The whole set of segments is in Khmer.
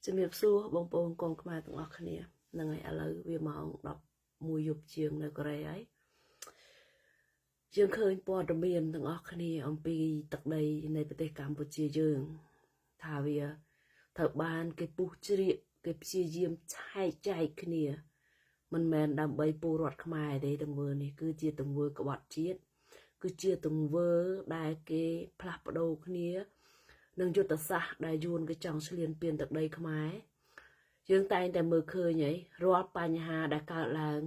ជំរាបសួរបងប្អូនកូនខ្មែរទាំងអស់គ្នានឹងឲ្យឥឡូវវាម៉ោង11យប់ជាងនៅកូរ៉េហើយយើងឃើញព័ត៌មានទាំងអស់គ្នាអំពីទឹកដីនៃប្រទេសកម្ពុជាយើងថាវាត្រូវបានគេពុះជ្រៀកគេព្យាយាមឆែកចែកគ្នាមិនមែនដើម្បីពលរដ្ឋខ្មែរទេទង្វើនេះគឺជាទង្វើក្បត់ជាតិគឺជាទង្វើដែលគេផ្លាស់ប្ដូរគ្នានឹងយុទ្ធសាស្ត្រដែលយួនគេចង់ឈ្លានពានទឹកដីខ្មែរយើងតែងតែមើលឃើញហើយរាល់បញ្ហាដែលកើតឡើង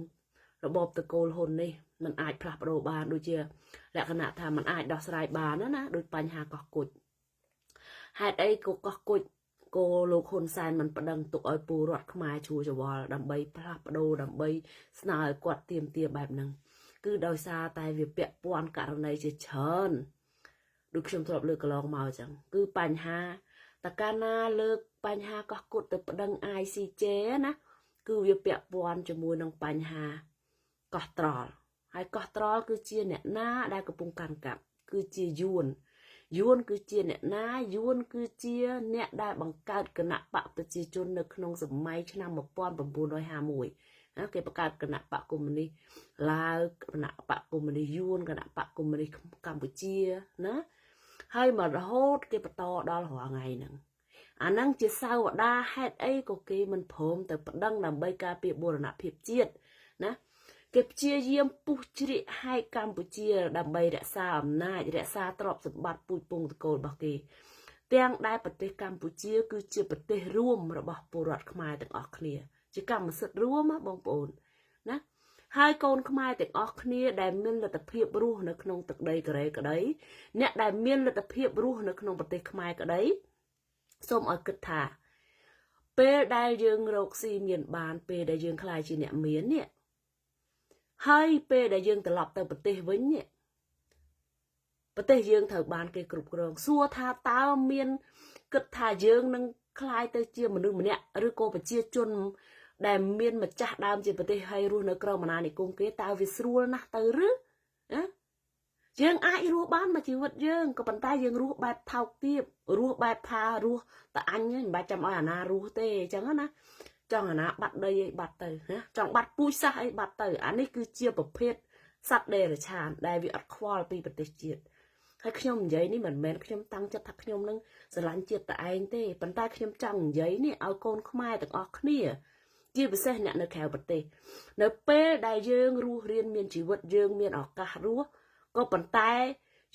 របបតកូលហ៊ុននេះมันអាចផ្លាស់ប្ដូរបានដូចជាលក្ខណៈថាมันអាចដោះស្រាយបានណាដូចបញ្ហាកោះគុជហេតុអីក៏កោះគុជក៏លោកហ៊ុនសែនមិនប្តឹងទុកឲ្យពលរដ្ឋខ្មែរឈួរច្បល់ដើម្បីផ្លាស់ប្ដូរដើម្បីស្នើឲ្យគាត់ទាមទារបែបហ្នឹងគឺដោយសារតែវាពាក់ព័ន្ធករណីជាច្រើនដូចខ្ញុំធ្លាប់លើកកន្លងមកអញ្ចឹងគឺបញ្ហាតើកាលណាលើកបញ្ហាកោះគុតទៅប្តឹង ICJ ណាគឺវាពាក់ព័ន្ធជាមួយនឹងបញ្ហាកោះត្រល់ហើយកោះត្រល់គឺជាអ្នកណាដែលកំពុងកាន់កាប់គឺជាយួនគឺជាអ្នកណាយួនគឺជាអ្នកដែលបង្កើតគណៈបកប្រជាជននៅក្នុងសម័យឆ្នាំ1951ណាគេបង្កើតគណៈបកកុម្មុយនីសឡាវគណៈបកកុម្មុយនីសយួនគណៈបកកុម្មុយនីសកម្ពុជាណាហើយមករហូតគេបន្តដល់រាល់ថ្ងៃហ្នឹងអាហ្នឹងជាសាវតាហេតុអីក៏គេមិនព្រមទៅប្តឹងដើម្បីការពារបូរណភាពជាតិណាគេព្យាយាមពុះជ្រៀកហែកកម្ពុជាដើម្បីរក្សាអំណាចរក្សាទ្រព្យសម្បត្តិពូជពង្សតកូលរបស់គេទាំងដែលប្រទេសកម្ពុជាគឺជាប្រទេសរួមរបស់ពលរដ្ឋខ្មែរទាំងអស់គ្នាជាកម្មសិទ្ធិរួមបងប្អូនណាហើយកូនខ្មែរទាំងអស់គ្នាដែលមានលទ្ធភាពរស់នៅក្នុងទឹកដីកូរ៉េក្តីអ្នកដែលមានលទ្ធភាពរស់នៅក្នុងប្រទេសខ្មែរក្តីសូមឲ្យគិតថាពេលដែលយើងរកស៊ីមានបានពេលដែលយើងខ្លាចជាអ្នកមាននេះហើយពេលដែលយើងត្រឡប់ទៅប្រទេសវិញនេះប្រទេសយើងត្រូវបានគេគ្រប់គ្រងសួរថាតើមានគិតថាយើងនឹងខ្លាយទៅជាមនុស្សម្នាក់ឬក៏ប្រជាជនដែលមានម្ចាស់ដើមជាប្រទេសហើយរស់នៅក្រោមអាណានិគមគេតើវាស្រួលណាស់ទៅឬណាយើងអាចរស់បានមួយជីវិតយើងក៏ប៉ុន្តែយើងរស់បែបថោកទាបរស់បែបថារស់តែអញមិនបាច់ចាំឲ្យអាណារស់ទេអញ្ចឹងណាចង់អាណាបាត់ដីអីបាត់ទៅណាចង់បាត់ពូជសាសអីបាត់ទៅអានេះគឺជាប្រភេទសត្វដេរឆានដែលវាអត់ខ្វល់ពីប្រទេសជាតិហើយខ្ញុំនិយាយនេះមិនមែនខ្ញុំតាំងចិត្តថាខ្ញុំនឹងស្រឡាញ់ជាតិតែឯងទេប៉ុន្តែខ្ញុំចង់និយាយនេះឲ្យកូនខ្មែរទាំងអស់គ្នាជាពិសេសអ្នកនៅក្រៅប្រទេសនៅពេលដែលយើងរស់រៀនមានជីវិតយើងមានឱកាសរស់ក៏ប៉ុន្តែ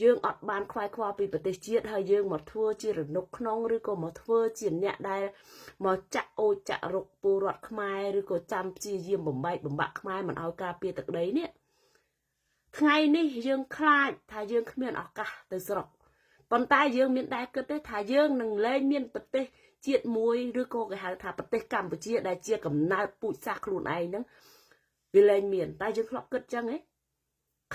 យើងអត់បានខ្វាយខ្វល់ពីប្រទេសជាតិហើយយើងមកធ្វើជារនុកក្នុងឬក៏មកធ្វើជាអ្នកដែលមកចាក់អូចចាក់រុកពលរដ្ឋខ្មែរឬក៏ចាំព្យាយាមបំបាក់ខ្មែរមិនឲ្យការពារទឹកដីនេះថ្ងៃនេះយើងខ្លាចថាយើងគ្មានឱកាសទៅស្រុកប៉ុន្តែយើងមានដែរគិតទេថាយើងនឹងលែងមានប្រទេសជាតិមួយឬក៏គេហៅថាប្រទេសកម្ពុជាដែលជាកំណើតពូជសាសន៍ខ្លួនឯងហ្នឹងវាលែងមានតែយើងធ្លាប់គិតចឹងហ៎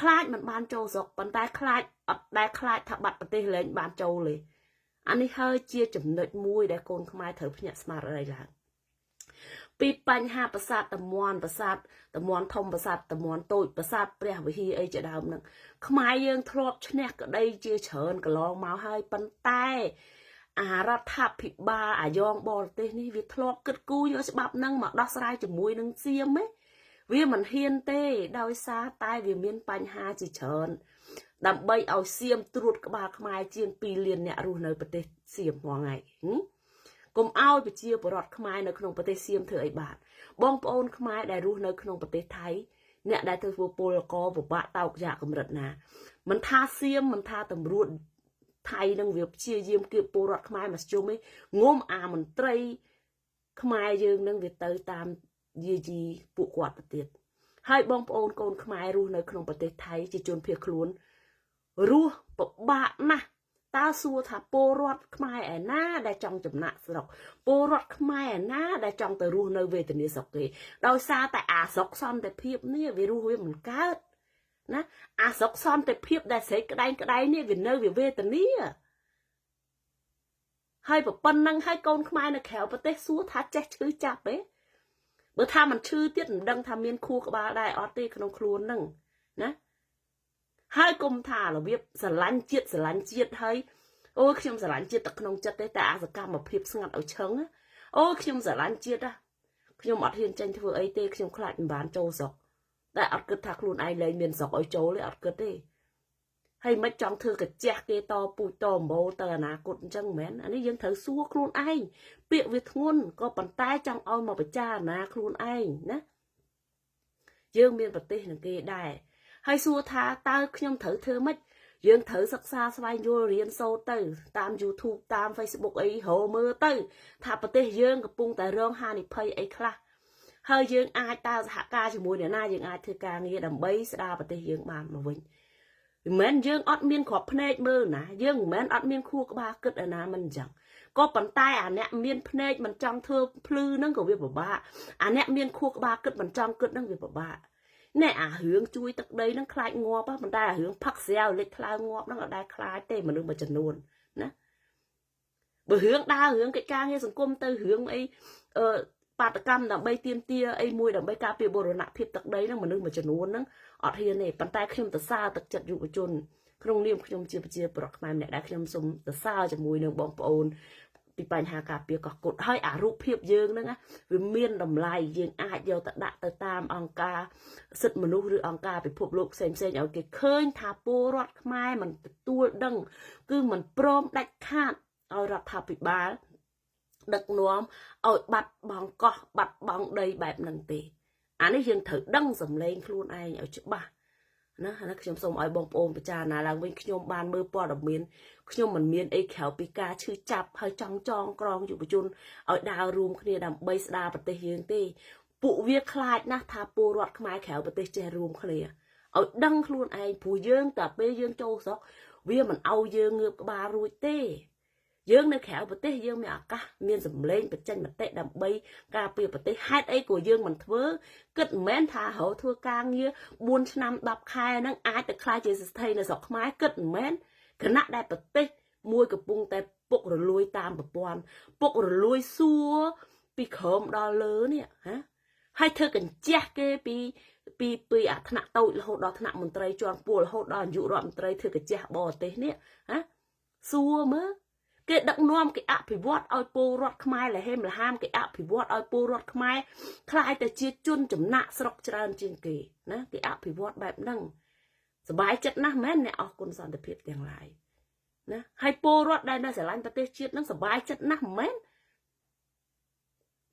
ខ្លាចមិនបានចូលស្រុកប៉ុន្តែខ្លាចអត់ដែលខ្លាចថាបាត់ប្រទេសលែងបានចូលទេអានេះហើយជាចំណុចមួយដែលកូនខ្មែរត្រូវភ្ញាក់ស្មារតីឡើងពីបញ្ហាប្រាសាទតំមន់ប្រាសាទតំមន់ធំប្រាសាទតំមន់តូចប្រាសាទព្រះវិហារអីជាដើមហ្នឹងខ្មែរយើងធ្លាប់ឈ្នះក្តីជាច្រើនកន្លងមកហើយប៉ុន្តែអារដ្ឋាភិបាលអាយ៉ងបរទេសនេះវាធ្លាប់គិតគូរយកច្បាប់ហ្នឹងមកដោះស្រាយជាមួយនឹងសៀមហ៎វាមិនហ៊ានទេដោយសារតែវាមានបញ្ហាជាច្រើនដើម្បីឲ្យសៀមត្រួតក្បាលខ្មែរជាង2លានអ្នករស់នៅប្រទេសសៀមហ្មងហើយកុំឲ្យប្រជាពលរដ្ឋខ្មែរនៅក្នុងប្រទេសសៀមធ្វើអីបានបងប្អូនខ្មែរដែលរស់នៅក្នុងប្រទេសថៃអ្នកដែលធ្វើពលករពិបាកតោកយ៉ាកម្រិតណាមិនថាសៀមមិនថាតម្រួតថៃនឹងវាព្យាយាមគៀបពលរដ្ឋខ្មែរមកជុំឯងងុំអាមន្ត្រីខ្មែរយើងនឹងវាទៅតាមយាយីពួកគាត់ទៅទៀតហើយបងប្អូនកូនខ្មែររស់នៅក្នុងប្រទេសថៃជាជនភៀសខ្លួនរស់ពិបាកណាស់តើសួរថាពលរដ្ឋខ្មែរឯណាដែលចង់ចំណាក់ស្រុកពលរដ្ឋខ្មែរឯណាដែលចង់ទៅរស់នៅវេទនាស្រុកគេដោយសារតែអាស្រុកសន្តិភាពនេះវារស់វាមិនកើតណាអាស្រុកសន្តិភាពដែលស្រេចក្តែងនេះវានៅវាវេទនាហើយប៉ុណ្ណឹងហើយកូនខ្មែរនៅក្រៅប្រទេសសួរថាចេះឈឺចាប់ទេបើថាมันឈឺទៀតមិនដឹងថាមានខួរក្បាលដែរអត់ទេក្នុងខ្លួនហ្នឹងណាហើយគុំថារបៀបស្រឡាញ់ជាតិហើយអូខ្ញុំស្រឡាញ់ជាតិតែក្នុងចិត្តទេតែអាសកម្មភាពស្ងាត់ឲ្យឈឹង ôខ្ញុំស្រឡាញ់ជាតិáខ្ញុំអត់ហ៊ានចេញធ្វើអីទេខ្ញុំខ្លាចមិនបានចូលស្រុកតែអត់គិតថាខ្លួនឯងលែងមានស្រុកឲ្យចូលទេអត់គិតទេហើយមិនចង់ធ្វើកាជះគេតពូជតម្បូរទៅអនាគតអញ្ចឹងមែនអានេះយើងត្រូវសួរខ្លួនឯងពាក្យវាធ្ងន់ក៏ប៉ុន្តែចង់ឲ្យមកពិចារណាខ្លួនឯងណាយើងមានប្រទេសនឹងគេដែរហើយសួរថាតើខ្ញុំត្រូវធ្វើម៉េចយើងត្រូវសិក្សាស្វែងយល់រៀនសូត្រទៅតាម YouTube តាម Facebook អីរកមើលទៅថាប្រទេសយើងកំពុងតែរងហានិភ័យអីខ្លះហើយយើងអាចតើសហការជាមួយអ្នកណាយើងអាចធ្វើការងារដើម្បីស្ដារប្រទេសយើងបានមកវិញមិនមែនយើងអត់មានគ្រាប់ភ្នែកមើលណាយើងមិនមែនអត់មានខួរក្បាលគិតឯណាមិនអញ្ចឹងក៏ប៉ុន្តែអាអ្នកមានភ្នែកមិនចង់ធ្វើភ្លឺហ្នឹងក៏វាពិបាកអាអ្នកមានខួរក្បាលគិតមិនចង់គិតហ្នឹងវាពិបាកណែអារឿងជួយទឹកដីហ្នឹងខ្លាចងាប់ប៉ុន្តែអារឿងផឹកស្រាវលេចខ្លោងាប់ហ្នឹងអត់ដែរខ្លាចទេមនុស្សមួយចំនួនណាបើរឿងដើររឿងកិច្ចការងារសង្គមទៅរឿងអីបាតកម្មដើម្បីទាមទារអីមួយដើម្បីការពារបូរណភាពទឹកដីហ្នឹងមនុស្សមួយចំនួនហ្នឹងអត់ហ៊ានទេប៉ុន្តែខ្ញុំសរសើរទឹកចិត្តយុវជនក្នុងនាមខ្ញុំជាប្រជាពលរដ្ឋខ្មែរម្នាក់ដែលខ្ញុំសូមសរសើរជាមួយនឹងបងប្អូនពីបញ្ហាការពារកោះកុដហើយអារូបភាពយើងហ្នឹងវាមានតម្លៃយើងអាចយកទៅដាក់ទៅតាមអង្គការសិទ្ធិមនុស្សឬអង្គការពិភពលោកផ្សេងៗឲ្យគេឃើញថាពលរដ្ឋខ្មែរមិនទទួលដឹងគឺមិនព្រមដាច់ខាតឲ្យរដ្ឋាភិបាលដឹកនាំឲ្យបាត់បង់កោះបាត់បង់ដីបែបហ្នឹងទេអានេះយើងត្រូវដឹងសម្លេងខ្លួនឯងឲ្យច្បាស់ណាហើយខ្ញុំសូមឲ្យបងប្អូនពិចារណាឡើងវិញខ្ញុំបានមើលព័ត៌មានខ្ញុំមិនមានអីក្រៅពីការឈឺចាប់ហើយចង់ចងក្រងយុវជនឲ្យដើររួមគ្នាដើម្បីស្ដារប្រទេសយើងទេពួកវាខ្លាចណាស់ថាពលរដ្ឋខ្មែរក្រៅប្រទេសចេះរួមគ្នាឲ្យដឹងខ្លួនឯងព្រោះយើងតែពេលយើងចូលស្រុកវាមិនឲ្យយើងងើបក្បាលរួចទេយើងនៅក្រៅប្រទេសយើងមានឱកាសមានសម្លេងបញ្ចេញមតិដើម្បីការពារប្រទេសហេតុអីក៏យើងមិនធ្វើគិតមិនមែនថារហូតធ្វើការងារ4ឆ្នាំ10ខែហ្នឹងអាចទៅខ្លាចជាស្ថិរនៅស្រុកខ្មែរគិតមិនមែនគណៈដែលប្រទេសមួយកំពុងតែពុករលួយតាមប្រព័ន្ធពុករលួយសួរពីក្រោមដល់លើនេះហ៎ហើយធ្វើកញ្ជះគេពីអាថ្នាក់តូចរហូតដល់ថ្នាក់មន្ត្រីជាន់ខ្ពស់រហូតដល់នាយករដ្ឋមន្ត្រីធ្វើកញ្ជះបរទេសនេះហ៎សួរមើលគេដឹកនាំគេអភិវឌ្ឍឲ្យពលរដ្ឋខ្មែរលហេមលហាមគេអភិវឌ្ឍឲ្យពលរដ្ឋខ្មែរខ្លាយទៅជាជនចំណាក់ស្រុកច្រើនជាងគេណាគេអភិវឌ្ឍបែបហ្នឹងសบายចិត្តណាស់មែនអ្នកអរគុណសន្តិភាពទាំងឡាយណាហើយពលរដ្ឋដែលនៅស្រឡាញ់ប្រទេសជាតិហ្នឹងសบายចិត្តណាស់មែន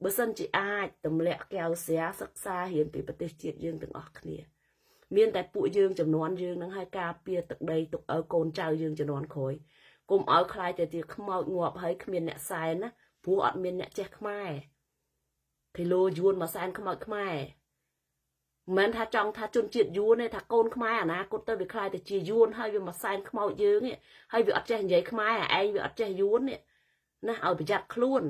បើសិនជាអាចទម្លាក់កែវស្រាសិក្សារៀនពីប្រទេសជាតិយើងទាំងអស់គ្នាមានតែពួកយើងចំនួនយើងនឹងឲ្យការពារទឹកដីទុកឲ្យកូនចៅយើងចំនួនក្រោយកុំឲ្យខ្លាយទៅជាខ្មោចងាប់ហើយគ្មានអ្នកសែនណាព្រោះអត់មានអ្នកចេះខ្មែរគីឡូយួនមកសែនខ្មោចខ្មែរមិនមែនថាចង់ថាជនជាតិយួនទេថាកូនខ្មែរអនាគតទៅវាខ្លាយទៅជាយួនហើយវាមកសែនខ្មោចយើងហើយវាអត់ចេះនិយាយខ្មែរឯងវាអត់ចេះយួននេះណាឲ្យប្រយ័ត្នខ្លួន